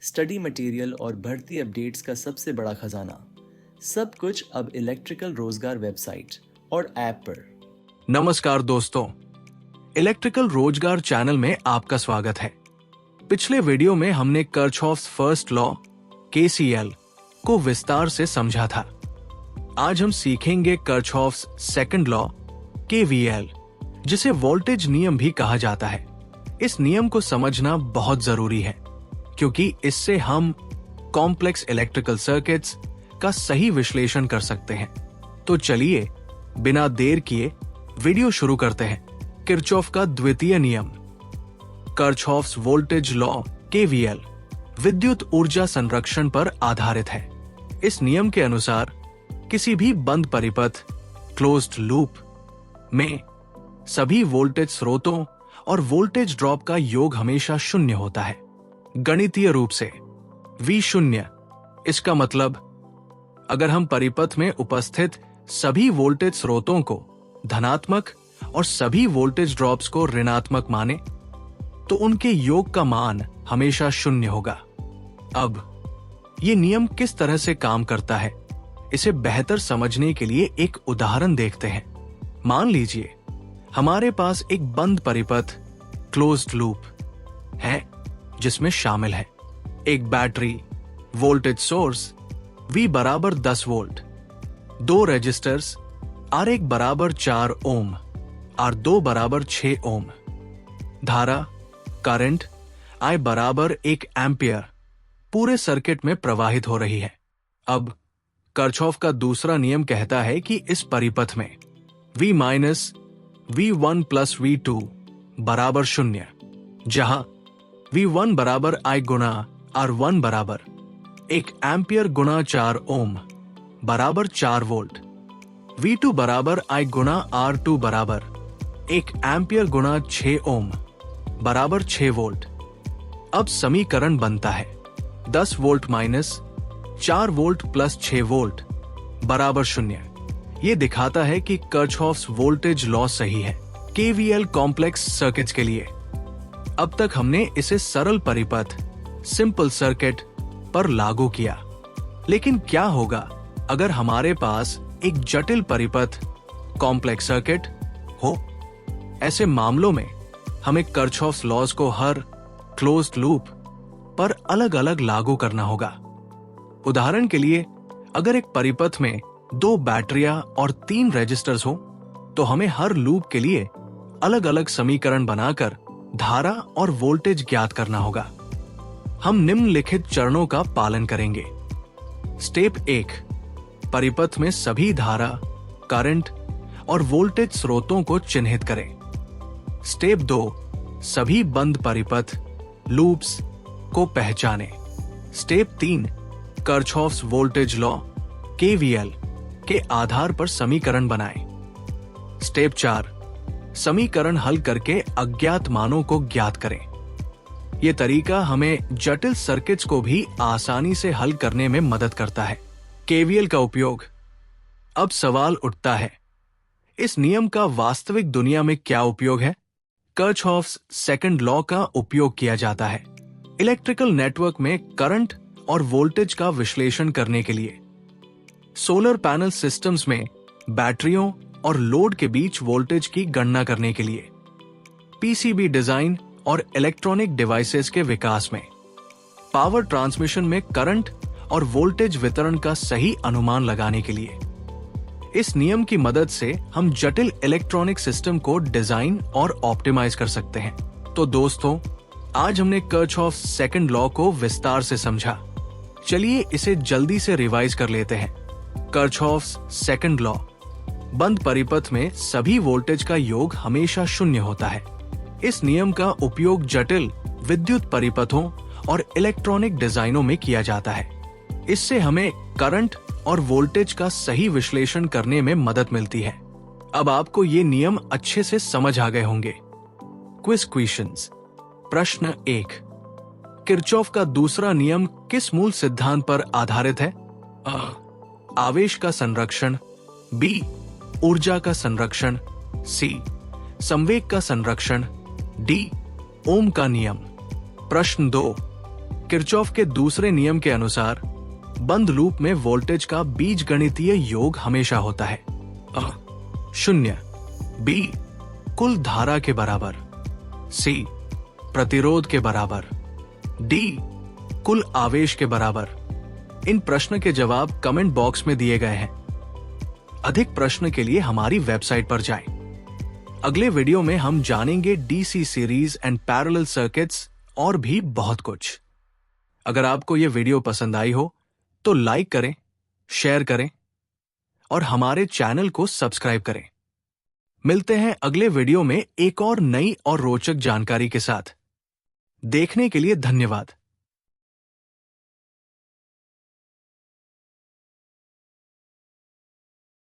Study material और भर्ती updates का सबसे बड़ा खजाना। सब कुछ अब इलेक्ट्रिकल रोजगार वेबसाइट और ऐप पर। नमस्कार दोस्तों, इलेक्ट्रिकल रोजगार चैनल में आपका स्वागत है। पिछले वीडियो में हमने कर्चहॉफ्स फर्स्ट लॉ KCL को विस्तार से समझा था। आज हम सीखेंगे कर्चहॉफ्स सेकंड लॉ KVL, जिसे वोल्टेज नियम भी कहा जाता है। इस नियम को समझना बहुत जरूरी है क्योंकि इससे हम कॉम्प्लेक्स इलेक्ट्रिकल सर्किट्स का सही विश्लेषण कर सकते हैं। तो चलिए बिना देर किए वीडियो शुरू करते हैं। किरचॉफ का द्वितीय नियम, कर्चहॉफ्स वोल्टेज लॉ KVL, विद्युत ऊर्जा संरक्षण पर आधारित है। इस नियम के अनुसार किसी भी बंद परिपथ क्लोज्ड लूप में सभी वोल्टेज स्रोतों और वोल्टेज ड्रॉप का योग हमेशा शून्य होता है। गणितीय रूप से V शून्य, इसका मतलब अगर हम परिपथ में उपस्थित सभी वोल्टेज स्रोतों को धनात्मक और सभी वोल्टेज ड्रॉप्स को ऋणात्मक माने तो उनके योग का मान हमेशा शून्य होगा। अब ये नियम किस तरह से काम करता है, इसे बेहतर समझने के लिए एक उदाहरण देखते हैं। मान लीजिए हमारे पास एक बंद परिपथ क्लोज्ड लूप है जिसमें शामिल है एक बैटरी, वोल्टेज सोर्स V बराबर 10 वोल्ट, दो रेजिस्टर्स R1 बराबर 4 ओम, R2 बराबर 6 ओम, धारा करंट I बराबर 1 एम्पियर पूरे सर्किट में प्रवाहित हो रही है। अब कर्चहॉफ का दूसरा नियम कहता है कि इस परिपथ में V minus V1 plus V2 बराबर शून्य, जहां V1 बराबर I गुणा R1 बराबर 1 एम्पियर गुणा 4 ओम बराबर 4 वोल्ट, V2 बराबर I गुणा R2 बराबर 1 एम्पियर गुणा 6 ओम बराबर 6 वोल्ट। अब समीकरण बनता है 10 volt minus 4 volt plus 6 volt बराबर शून्य। ये दिखाता है कि कर्चहॉफ्स वोल्टेज लॉ सही है KVL कॉम्प्लेक्स सर्किट्स के लिए। अब तक हमने इसे सरल परिपथ सिंपल सर्किट पर लागू किया, लेकिन क्या होगा अगर हमारे पास एक जटिल परिपथ कॉम्प्लेक्स सर्किट हो? ऐसे मामलों में हमें कर्चहॉफ्स लॉज को हर क्लोज्ड लूप पर अलग अलग लागू करना होगा। उदाहरण के लिए, अगर एक परिपथ में 2 बैटरियां और 3 रेजिस्टर्स हो तो हमें हर लूप के लिए अलग अलग समीकरण बनाकर धारा और वोल्टेज ज्ञात करना होगा। हम निम्नलिखित चरणों का पालन करेंगे। स्टेप 1, परिपथ में सभी धारा, करंट और वोल्टेज स्रोतों को चिन्हित करें। स्टेप 2, सभी बंद परिपथ लूप्स को पहचानें। स्टेप 3, कर्चहॉफ्स वोल्टेज लॉ KVL के आधार पर समीकरण बनाएं। स्टेप 4, समीकरण हल करके अज्ञात मानों को ज्ञात करें। यह तरीका हमें जटिल सर्किट्स को भी आसानी से हल करने में मदद करता है। KVL का उपयोग। अब सवाल उठता है, इस नियम का वास्तविक दुनिया में क्या उपयोग है? कर्चहॉफ्स सेकंड लॉ का उपयोग किया जाता है इलेक्ट्रिकल नेटवर्क में करंट और वोल्टेज का विश्लेषण करने के लिए। सोलर पैनल सिस्टम्स में बैटरियों और लोड के बीच वोल्टेज की गणना करने के लिए, PCB डिजाइन और इलेक्ट्रॉनिक डिवाइसेस के विकास में, पावर ट्रांसमिशन में करंट और वोल्टेज वितरण का सही अनुमान लगाने के लिए। इस नियम की मदद से हम जटिल इलेक्ट्रॉनिक सिस्टम को डिजाइन और ऑप्टिमाइज कर सकते हैं। तो दोस्तों, आज हमने कर्चहॉफ्स सेकंड लॉ को विस्तार से समझा। चलिए इसे जल्दी से रिवाइज कर लेते हैं। कर्चहॉफ्स सेकंड लॉ, बंद परिपथ में सभी वोल्टेज का योग हमेशा शून्य होता है। इस नियम का उपयोग जटिल विद्युत परिपथों और इलेक्ट्रॉनिक डिजाइनों में किया जाता है। इससे हमें करंट और वोल्टेज का सही विश्लेषण करने में मदद मिलती है। अब आपको ये नियम अच्छे से समझ आ गए होंगे। Quiz questions. प्रश्न 1, किरचॉफ का दूसरा नियम किस मूल सिद्धांत पर आधारित है? आवेश का संरक्षण, B ऊर्जा का संरक्षण, C संवेग का संरक्षण, D ओम का नियम। प्रश्न 2, किरचॉफ के दूसरे नियम के अनुसार बंद लूप में वोल्टेज का बीजगणितीय योग हमेशा होता है 0 बी कुल धारा के बराबर, सी प्रतिरोध के बराबर, डी कुल आवेश के बराबर। इन प्रश्न के जवाब कमेंट बॉक्स में दिए गए हैं। अधिक प्रश्न के लिए हमारी वेबसाइट पर जाएं। अगले वीडियो में हम जानेंगे DC series and parallel circuits और भी बहुत कुछ। अगर आपको यह वीडियो पसंद आई हो तो लाइक करें, शेयर करें और हमारे चैनल को सब्सक्राइब करें। मिलते हैं अगले वीडियो में एक और नई और रोचक जानकारी के साथ। देखने के लिए धन्यवाद।